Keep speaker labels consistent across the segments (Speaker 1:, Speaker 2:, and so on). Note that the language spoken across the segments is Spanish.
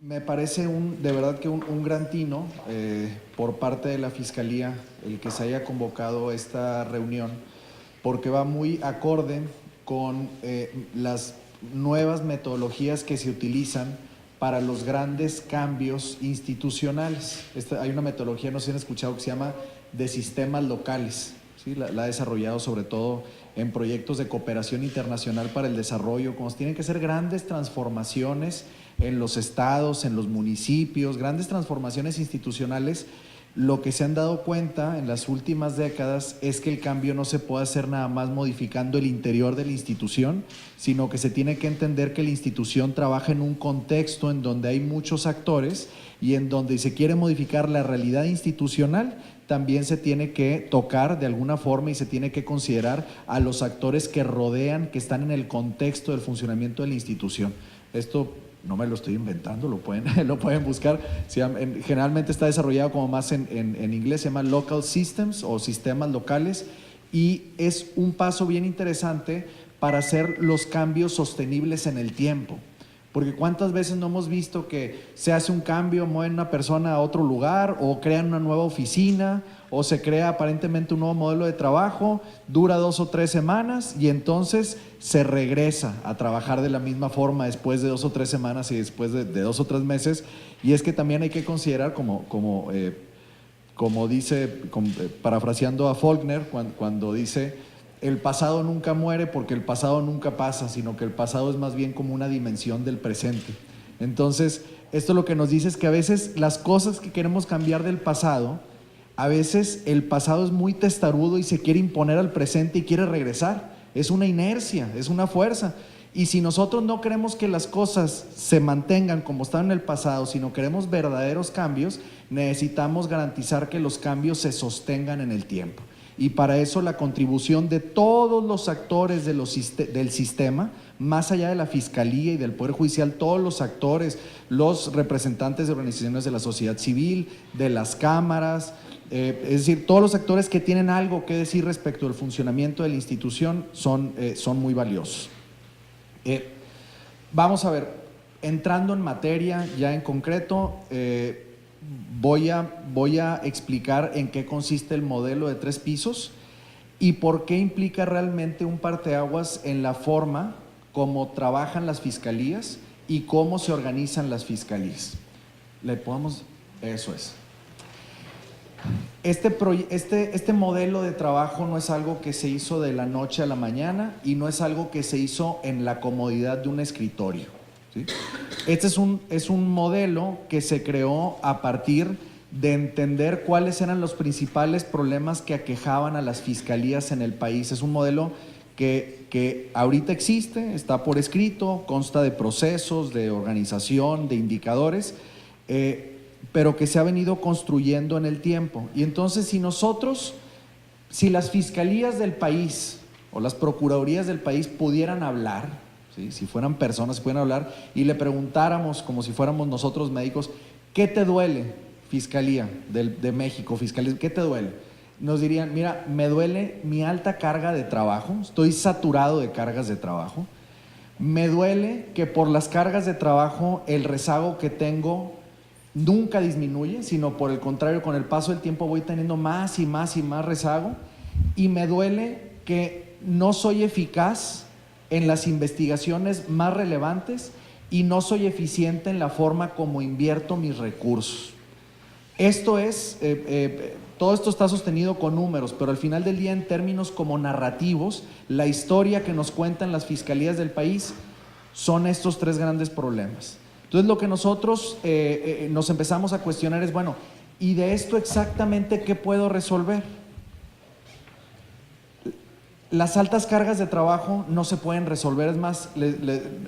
Speaker 1: Me parece de verdad que un gran tino por parte de la Fiscalía el que se haya convocado esta reunión, porque va muy acorde con las nuevas metodologías que se utilizan para los grandes cambios institucionales. Hay una metodología, no sé si han escuchado, que se llama de sistemas locales, ¿sí? La ha desarrollado sobre todo en proyectos de cooperación internacional para el desarrollo, como tienen que ser grandes transformaciones en los estados, en los municipios, grandes transformaciones institucionales. Lo que se han dado cuenta en las últimas décadas es que el cambio no se puede hacer nada más modificando el interior de la institución, sino que se tiene que entender que la institución trabaja en un contexto en donde hay muchos actores y en donde se quiere modificar la realidad institucional, también se tiene que tocar de alguna forma y se tiene que considerar a los actores que rodean, que están en el contexto del funcionamiento de la institución. Esto no me lo estoy inventando, lo pueden buscar. Generalmente está desarrollado como más en inglés, se llama Local Systems o sistemas locales, y es un paso bien interesante para hacer los cambios sostenibles en el tiempo. Porque cuántas veces no hemos visto que se hace un cambio, mueven una persona a otro lugar o crean una nueva oficina o se crea aparentemente un nuevo modelo de trabajo, dura 2 o 3 semanas y entonces se regresa a trabajar de la misma forma después de 2 o 3 semanas y después de 2 o 3 meses. Y es que también hay que considerar, como dice, parafraseando a Faulkner, cuando dice: el pasado nunca muere porque el pasado nunca pasa, sino que el pasado es más bien como una dimensión del presente. Entonces, esto lo que nos dice es que a veces las cosas que queremos cambiar del pasado, a veces el pasado es muy testarudo y se quiere imponer al presente y quiere regresar. Es una inercia, es una fuerza. Y si nosotros no queremos que las cosas se mantengan como estaban en el pasado, sino queremos verdaderos cambios, necesitamos garantizar que los cambios se sostengan en el tiempo. Y para eso la contribución de todos los actores del sistema, más allá de la Fiscalía y del Poder Judicial, todos los actores, los representantes de organizaciones de la sociedad civil, de las cámaras, es decir, todos los actores que tienen algo que decir respecto al funcionamiento de la institución son muy valiosos. Vamos a ver, entrando en materia ya en concreto, voy a explicar en qué consiste el modelo de 3 pisos y por qué implica realmente un parteaguas en la forma como trabajan las fiscalías y cómo se organizan las fiscalías. Eso es. Este modelo de trabajo no es algo que se hizo de la noche a la mañana y no es algo que se hizo en la comodidad de un escritorio, ¿sí? Este es un modelo que se creó a partir de entender cuáles eran los principales problemas que aquejaban a las fiscalías en el país. Es un modelo que ahorita existe, está por escrito, consta de procesos, de organización, de indicadores, pero que se ha venido construyendo en el tiempo. Y entonces si las fiscalías del país o las procuradurías del país pudieran hablar, ¿sí? Si fueran personas, si pudieran hablar y le preguntáramos, como si fuéramos nosotros médicos: ¿qué te duele, Fiscalía de México, Fiscalía, qué te duele? Nos dirían: mira, me duele mi alta carga de trabajo, estoy saturado de cargas de trabajo, me duele que por las cargas de trabajo el rezago que tengo nunca disminuye, sino por el contrario, con el paso del tiempo voy teniendo más y más y más rezago, y me duele que no soy eficaz en las investigaciones más relevantes y no soy eficiente en la forma como invierto mis recursos. Todo esto está sostenido con números, pero al final del día, en términos como narrativos, la historia que nos cuentan las fiscalías del país son estos 3 grandes problemas. Entonces, lo que nosotros nos empezamos a cuestionar es, bueno, ¿y de esto exactamente qué puedo resolver? Las altas cargas de trabajo no se pueden resolver. Es más,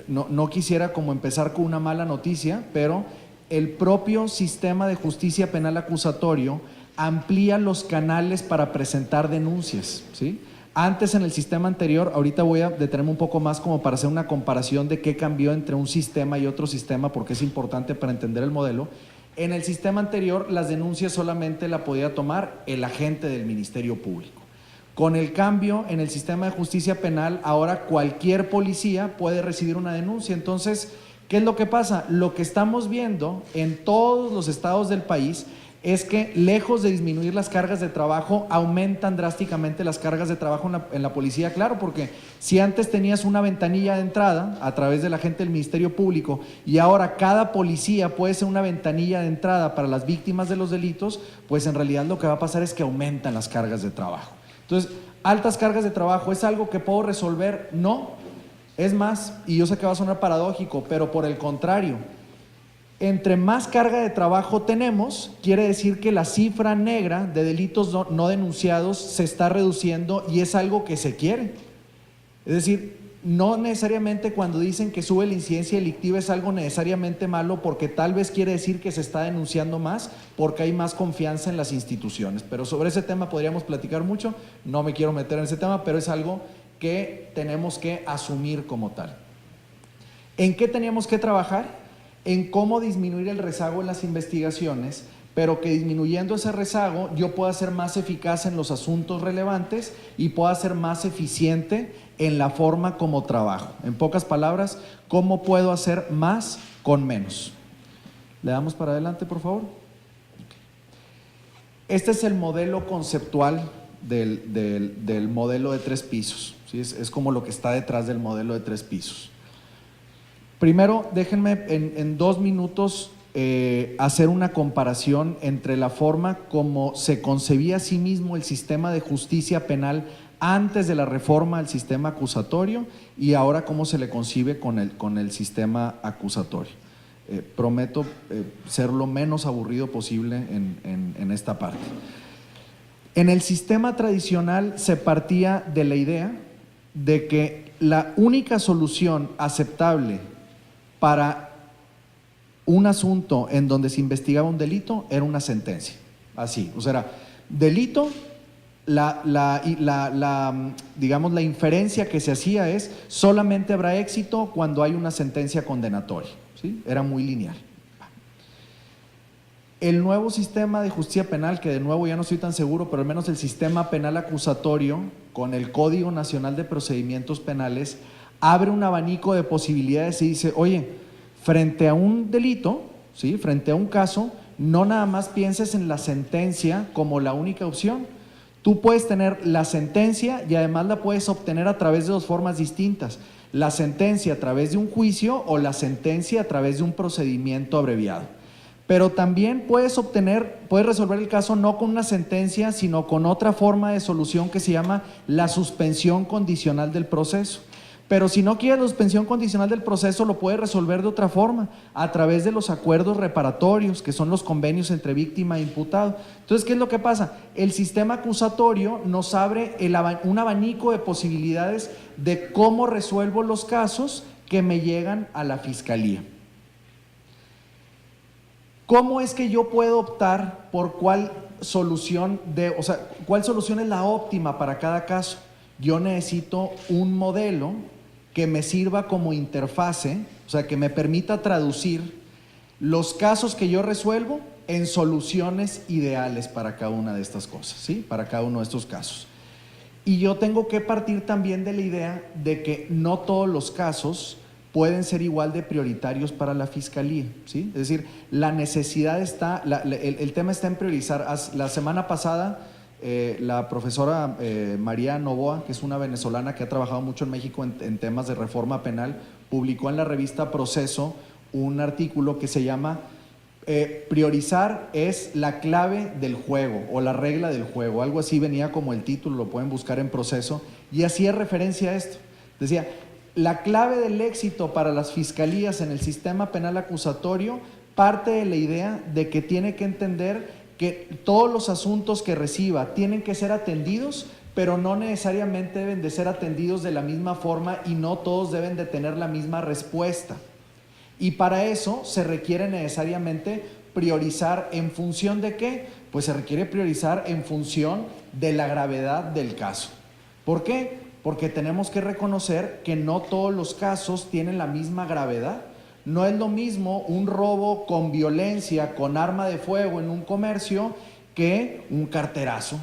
Speaker 1: no quisiera como empezar con una mala noticia, pero el propio sistema de justicia penal acusatorio amplía los canales para presentar denuncias, ¿sí? Antes, en el sistema anterior, ahorita voy a detenerme un poco más como para hacer una comparación de qué cambió entre un sistema y otro sistema, porque es importante para entender el modelo. En el sistema anterior, las denuncias solamente la podía tomar el agente del Ministerio Público. Con el cambio en el sistema de justicia penal, ahora cualquier policía puede recibir una denuncia. Entonces, ¿Qué es lo que pasa? Lo que estamos viendo en todos los estados del país es que, lejos de disminuir las cargas de trabajo, aumentan drásticamente las cargas de trabajo en la policía. Claro, porque si antes tenías una ventanilla de entrada a través de la gente del Ministerio Público y ahora cada policía puede ser una ventanilla de entrada para las víctimas de los delitos, pues en realidad lo que va a pasar es que aumentan las cargas de trabajo. Entonces, altas cargas de trabajo, ¿es algo que puedo resolver? No. Es más, y yo sé que va a sonar paradójico, pero por el contrario, entre más carga de trabajo tenemos, quiere decir que la cifra negra de delitos no denunciados se está reduciendo y es algo que se quiere. Es decir, no necesariamente cuando dicen que sube la incidencia delictiva es algo necesariamente malo, porque tal vez quiere decir que se está denunciando más porque hay más confianza en las instituciones. Pero sobre ese tema podríamos platicar mucho, no me quiero meter en ese tema, pero es algo que tenemos que asumir como tal. ¿En qué teníamos que trabajar? En cómo disminuir el rezago en las investigaciones, pero que disminuyendo ese rezago yo pueda ser más eficaz en los asuntos relevantes y pueda ser más eficiente en la forma como trabajo. En pocas palabras, ¿cómo puedo hacer más con menos? ¿Le damos para adelante, por favor? Este es el modelo conceptual del modelo de 3 pisos, ¿sí? Es como lo que está detrás del modelo de 3 pisos. Primero, déjenme en 2 minutos hacer una comparación entre la forma como se concebía a sí mismo el sistema de justicia penal antes de la reforma al sistema acusatorio y ahora cómo se le concibe con el sistema acusatorio. Prometo ser lo menos aburrido posible en esta parte. En el sistema tradicional se partía de la idea de que la única solución aceptable para un asunto en donde se investigaba un delito era una sentencia. Así, o sea, era delito, digamos, la inferencia que se hacía es solamente habrá éxito cuando hay una sentencia condenatoria, ¿sí? Era muy lineal. El nuevo sistema de justicia penal, que de nuevo ya no estoy tan seguro, pero al menos el sistema penal acusatorio con el Código Nacional de Procedimientos Penales, abre un abanico de posibilidades y dice, oye, frente a un delito, ¿sí? Frente a un caso, no nada más pienses en la sentencia como la única opción. Tú puedes tener la sentencia y además la puedes obtener a través de 2 formas distintas. La sentencia a través de un juicio o la sentencia a través de un procedimiento abreviado. Pero también puedes resolver el caso no con una sentencia, sino con otra forma de solución que se llama la suspensión condicional del proceso. Pero si no quieres la suspensión condicional del proceso, lo puedes resolver de otra forma, a través de los acuerdos reparatorios, que son los convenios entre víctima e imputado. Entonces, ¿qué es lo que pasa? El sistema acusatorio nos abre un abanico de posibilidades de cómo resuelvo los casos que me llegan a la fiscalía. ¿Cómo es que yo puedo optar por cuál solución es la óptima para cada caso? Yo necesito un modelo que me sirva como interfase, o sea, que me permita traducir los casos que yo resuelvo en soluciones ideales para cada una de estas cosas, ¿sí? Para cada uno de estos casos. Y yo tengo que partir también de la idea de que no todos los casos pueden ser igual de prioritarios para la fiscalía, ¿sí? Es decir, la necesidad está, el tema está en priorizar. La semana pasada, la profesora María Novoa, que es una venezolana que ha trabajado mucho en México en temas de reforma penal, publicó en la revista Proceso un artículo que se llama priorizar es la clave del juego o la regla del juego, algo así venía como el título, lo pueden buscar en Proceso, y hacía referencia a esto. Decía, la clave del éxito para las fiscalías en el sistema penal acusatorio parte de la idea de que tiene que entender que todos los asuntos que reciba tienen que ser atendidos, pero no necesariamente deben de ser atendidos de la misma forma y no todos deben de tener la misma respuesta. Y para eso se requiere necesariamente priorizar en función de ¿qué? Pues se requiere priorizar en función de la gravedad del caso. ¿Por qué? Porque tenemos que reconocer que no todos los casos tienen la misma gravedad. No es lo mismo un robo con violencia, con arma de fuego en un comercio, que un carterazo.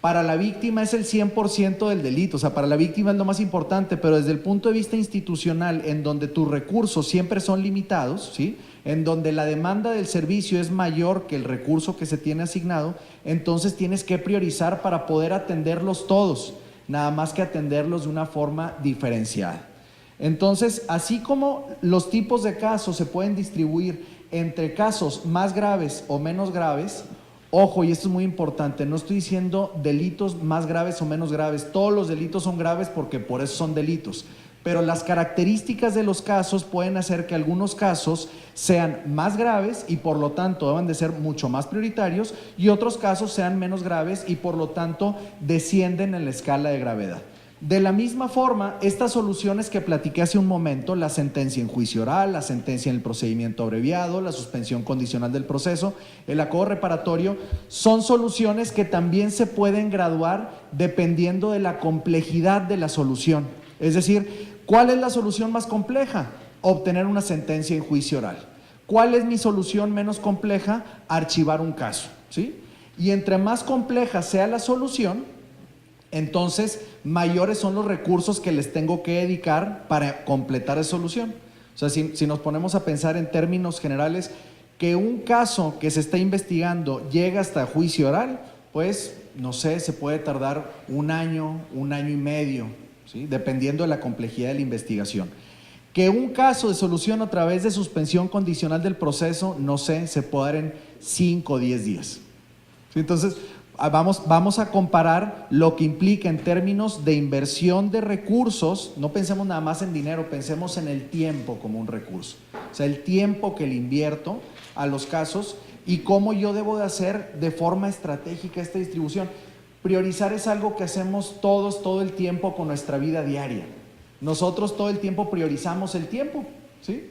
Speaker 1: Para la víctima es el 100% del delito, o sea, para la víctima es lo más importante, pero desde el punto de vista institucional, en donde tus recursos siempre son limitados, ¿sí?, en donde la demanda del servicio es mayor que el recurso que se tiene asignado, entonces tienes que priorizar para poder atenderlos todos, nada más que atenderlos de una forma diferenciada. Entonces, así como los tipos de casos se pueden distribuir entre casos más graves o menos graves, ojo, y esto es muy importante, no estoy diciendo delitos más graves o menos graves, todos los delitos son graves porque por eso son delitos, pero las características de los casos pueden hacer que algunos casos sean más graves y por lo tanto deben de ser mucho más prioritarios, y otros casos sean menos graves y por lo tanto descienden en la escala de gravedad. De la misma forma, estas soluciones que platiqué hace un momento, la sentencia en juicio oral, la sentencia en el procedimiento abreviado, la suspensión condicional del proceso, el acuerdo reparatorio, son soluciones que también se pueden graduar dependiendo de la complejidad de la solución. Es decir, ¿cuál es la solución más compleja? Obtener una sentencia en juicio oral. ¿Cuál es mi solución menos compleja? Archivar un caso, ¿sí? Y entre más compleja sea la solución, entonces mayores son los recursos que les tengo que dedicar para completar esa solución. O sea, si nos ponemos a pensar en términos generales, que un caso que se está investigando llega hasta juicio oral, pues, no sé, se puede tardar un año y medio, ¿sí?, dependiendo de la complejidad de la investigación. Que un caso de solución a través de suspensión condicional del proceso, no sé, se puede dar en 5 o 10 días. ¿Sí? Entonces, vamos a comparar lo que implica en términos de inversión de recursos. No pensemos nada más en dinero, pensemos en el tiempo como un recurso. O sea, el tiempo que le invierto a los casos y cómo yo debo de hacer de forma estratégica esta distribución. Priorizar es algo que hacemos todos todo el tiempo con nuestra vida diaria. Nosotros todo el tiempo priorizamos el tiempo, ¿sí?